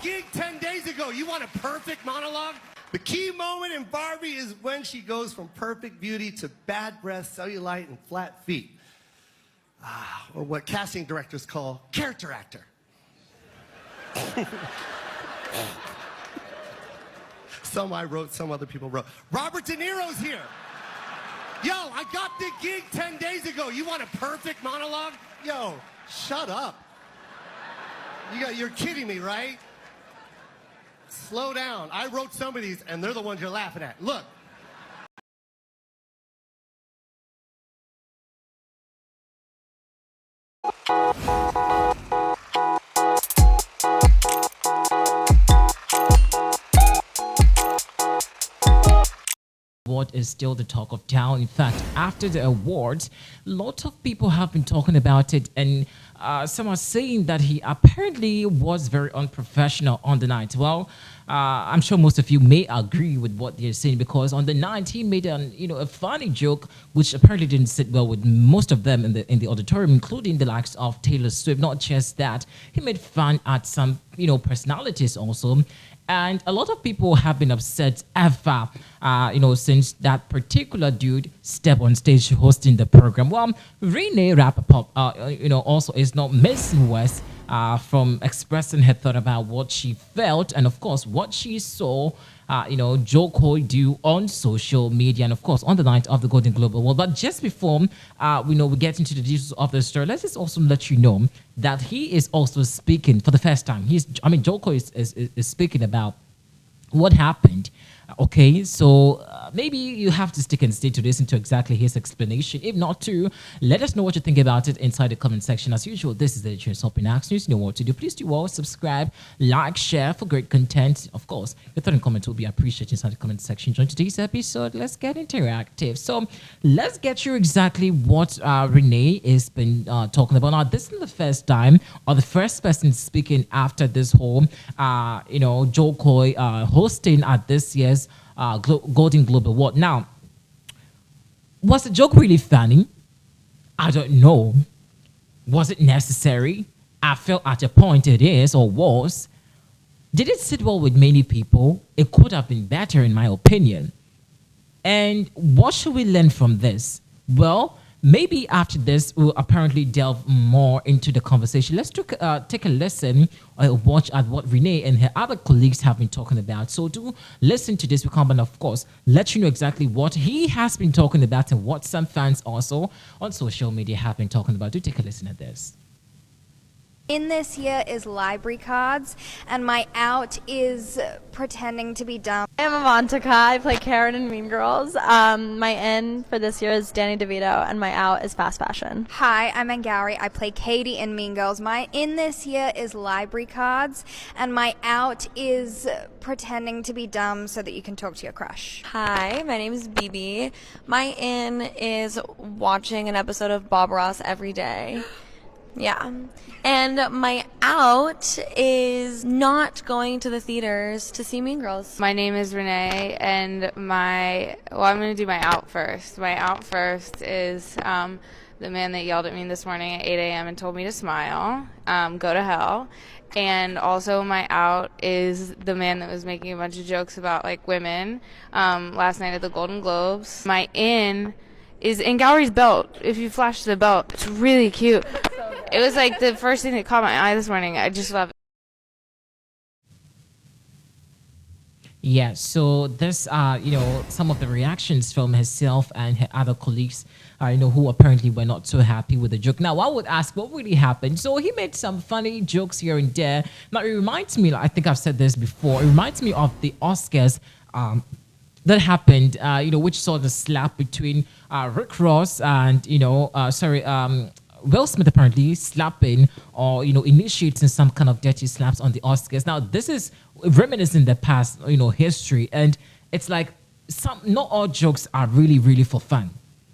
gig 10 days ago. You want a perfect monologue? The key moment in Barbie is when she goes from perfect beauty to bad breath, cellulite, and flat feet. Or what casting directors call character actor. Some I wrote, some other people wrote. Robert De Niro's here. Yo, I got the gig 10 days ago. You want a perfect monologue? Yo, shut up. You're kidding me, right? Slow down. I wrote some of these, and they're the ones you're laughing at. Look. Award is still the talk of town. In fact, after the awards, lots of people have been talking about it, and some are saying that he apparently was very unprofessional on the night. Well, I'm sure most of you may agree with what they're saying, because on the night he made a funny joke which apparently didn't sit well with most of them in the auditorium, including the likes of Taylor Swift. Not just that, he made fun at some personalities also. And a lot of people have been upset ever, since that particular dude stepped on stage hosting the program. Well, Reneé Rapp, also is not missing West from expressing her thought about what she felt and, of course, what she saw, Jo Koy do on social media and, of course, on the night of the Golden Globe Award. But just before we get into the details of the story, let's just also let you know that he is also speaking for the first time. Jo Koy is speaking about what happened. Okay, so maybe you have to stick and stay to listen to exactly his explanation. If not to, let us know what you think about it inside the comment section. As usual, this is the Chance Open Ask News. You know what to do. Please do all subscribe, like, share for great content. Of course, your thought and comment will be appreciated inside the comment section. Join today's episode. Let's get interactive. So let's get you exactly what Reneé has been talking about. Now, this is the first time or the first person speaking after this whole, Jo Koy hosting at this year's Golden Globe Award. Now, was the joke really funny? I don't know. Was it necessary? I felt at a point it is or was. Did it sit well with many people? It could have been better, in my opinion. And what should we learn from this? Well, maybe after this, we'll apparently delve more into the conversation. Let's take a listen or watch at what Reneé and her other colleagues have been talking about. So do listen to this. We come and, of course, let you know exactly what he has been talking about and what some fans also on social media have been talking about. Do take a listen at this. In this year is library cards, and my out is pretending to be dumb. I'm Avantika. I play Karen in Mean Girls. My in for this year is Danny DeVito, and my out is fast fashion. Hi, I'm Angauri. I play Katie in Mean Girls. My in this year is library cards, and my out is pretending to be dumb so that you can talk to your crush. Hi, my name is BB. My in is watching an episode of Bob Ross every day. Yeah. And my out is not going to the theaters to see Mean Girls. My name is Reneé, and I'm going to do my out first. My out first is the man that yelled at me this morning at 8 a.m. and told me to smile, go to hell. And also my out is the man that was making a bunch of jokes about, women last night at the Golden Globes. My in is in Gallery's belt. If you flash the belt, it's really cute. It was the first thing that caught my eye this morning. I just love it. Yeah, so this some of the reactions from herself and her other colleagues, who apparently were not so happy with the joke. Now, I would ask what really happened. So he made some funny jokes here and there. Now, it reminds me, I think I've said this before, it reminds me of the Oscars that happened, which saw the slap between Rick Ross and, Will Smith apparently slapping or, initiating some kind of dirty slaps on the Oscars. Now, this is reminiscing the past, history. And it's not all jokes are really, really for fun.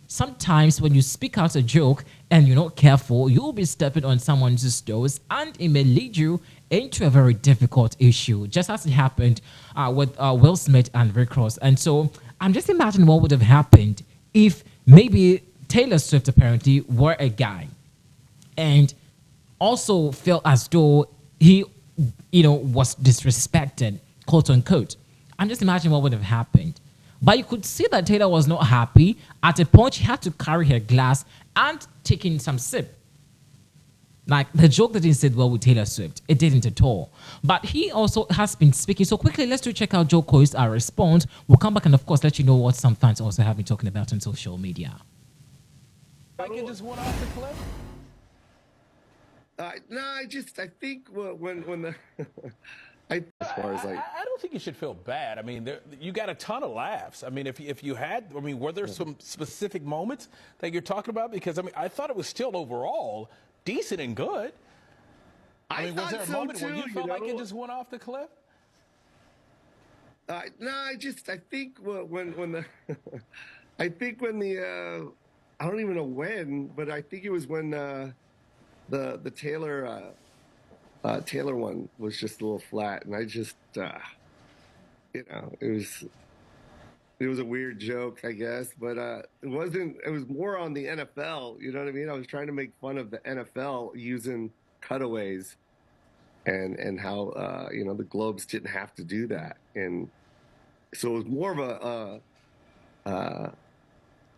Sometimes when you speak out a joke and you're not careful, you'll be stepping on someone's toes and it may lead you into a very difficult issue, just as it happened with Will Smith and Rick Ross. And so I'm just imagining what would have happened if maybe Taylor Swift apparently were a guy and also felt as though he was disrespected, quote unquote. And just imagine what would have happened. But you could see that Taylor was not happy. At a point, she had to carry her glass and take in some sip. Like, the joke didn't sit well with Taylor Swift. It didn't at all. But he also has been speaking. So quickly, let's do check out Joe Coy's response. We'll come back and, of course, let you know what some fans also have been talking about on social media. Like it just went off the cliff? No, I think when the as far as like, I don't think you should feel bad. I mean, you got a ton of laughs. I mean, if you had, I mean, were there some specific moments that you're talking about? Because I mean, I thought it was still overall decent and good. I mean, was there a moment where you felt like it just went off the cliff? No, I think when the I think when the I don't even know when, but I think it was when the Taylor one was just a little flat, and I just it was a weird joke, I guess, but it wasn't. It was more on the NFL. You know what I mean? I was trying to make fun of the NFL using cutaways, and how the Globes didn't have to do that, and so it was more of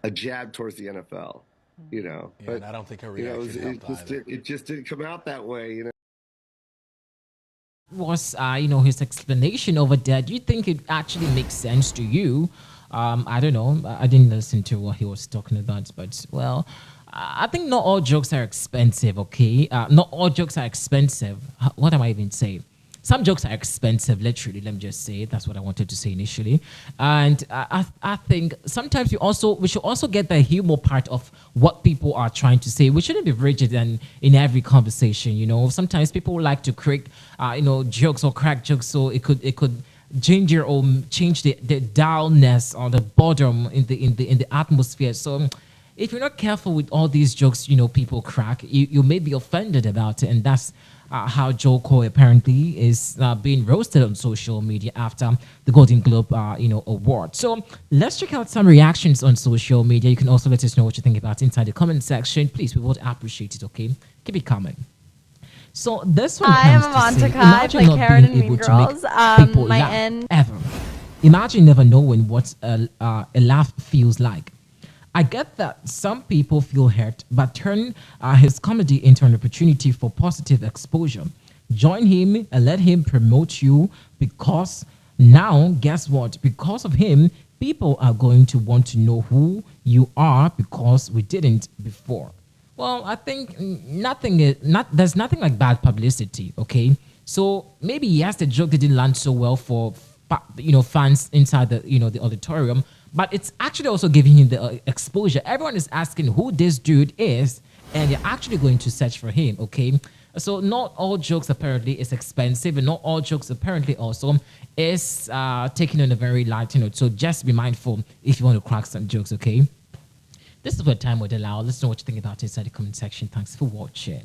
a jab towards the NFL. Yeah, but and I don't think her reaction helped either. it just didn't come out that way. Was his explanation over there? Do you think it actually makes sense to you? I don't know. I didn't listen to what he was talking about, but well, I think not all jokes are expensive. Okay, not all jokes are expensive. What am I even saying? Some jokes are expensive, literally. Let me just say that's what I wanted to say initially. And I think sometimes we should also get the humor part of what people are trying to say. We shouldn't be rigid and in every conversation. Sometimes people like to create jokes or crack jokes, so it could ginger or change the dullness or the boredom in the atmosphere. So if you're not careful with all these jokes, people crack, you may be offended about it, and that's how Joe Coy apparently is being roasted on social media after the Golden Globe, award. So let's check out some reactions on social media. You can also let us know what you think about inside the comment section. Please, we would appreciate it. Okay, keep it coming. So this one Hi, comes I'm to say, Avantika. I imagine play not Karen being in able Mean to make Girls. people My laugh end. ever. Imagine never knowing what a laugh feels like. I get that some people feel hurt, but turn his comedy into an opportunity for positive exposure. Join him and let him promote you, because now, guess what? Because of him, people are going to want to know who you are, because we didn't before. Well, I think there's nothing like bad publicity, okay? So maybe yes, the joke didn't land so well for fans inside the auditorium, but it's actually also giving him the exposure. Everyone is asking who this dude is, and they're actually going to search for him, okay? So not all jokes apparently is expensive, and not all jokes apparently also is taken on a very light note. So just be mindful if you want to crack some jokes, okay? This is what time would allow. Let's know what you think about it inside the comment section. Thanks for watching.